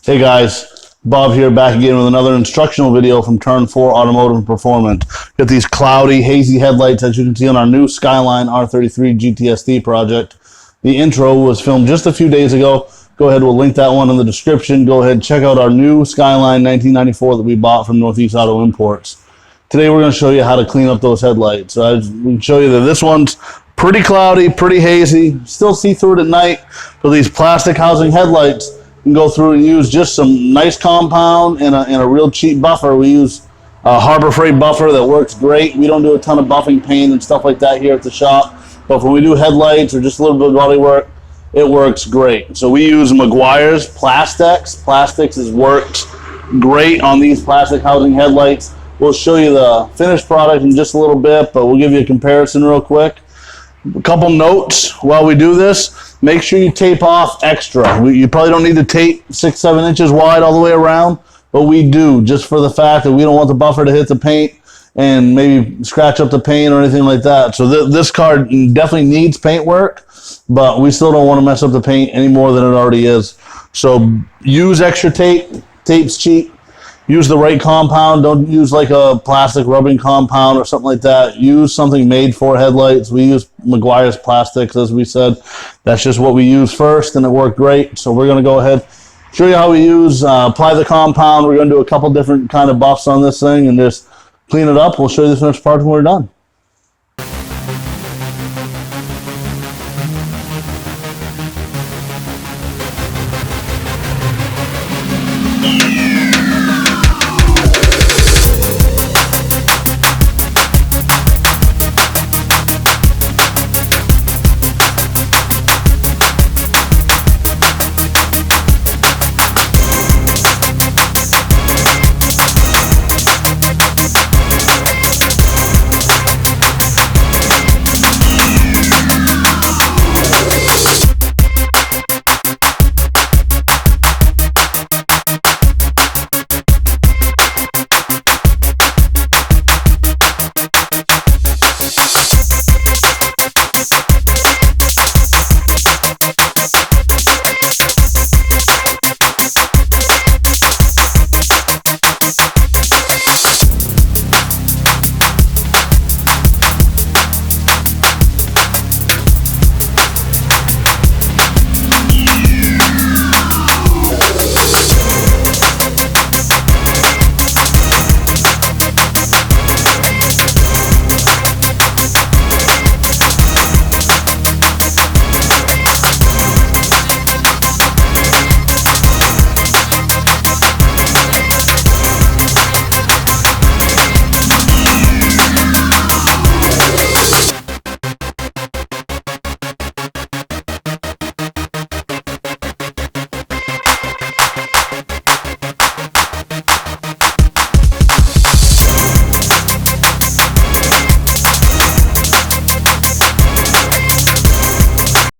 Hey guys, Bob here, back again with another instructional video from Turn 4 Automotive Performance. Got these cloudy, hazy headlights as you can see on our new Skyline R33 GTSD project. The intro was filmed just a few days ago. Go ahead, we'll link that one in the description. Go ahead and check out our new Skyline 1994 that we bought from Northeast Auto Imports. Today we're going to show you how to clean up those headlights. So we can show you that this one's pretty cloudy, pretty hazy. Still see through it at night. But these plastic housing headlights, you can go through and use just some nice compound and a real cheap buffer. We use a Harbor Freight buffer that works great. We don't do a ton of buffing paint and stuff like that here at the shop, but when we do headlights or just a little bit of body work, it works great. So we use Meguiar's Plastics. Plastics has worked great on these plastic housing headlights. We'll show you the finished product in just a little bit, but we'll give you a comparison real quick. A couple notes while we do this. Make sure you tape off extra. You probably don't need to tape 6-7 inches wide all the way around, but we do, just for the fact that we don't want the buffer to hit the paint and maybe scratch up the paint or anything like that. So this car definitely needs paint work, but we still don't want to mess up the paint any more than it already is. So use extra tape. Tape's cheap. Use the right compound. Don't use like a plastic rubbing compound or something like that. Use something made for headlights. We use Meguiar's Plastics, as we said. That's just what we use first, and it worked great. So we're going to go ahead, show you how we apply the compound. We're going to do a couple different kind of buffs on this thing and just clean it up. We'll show you the finished part when we're done.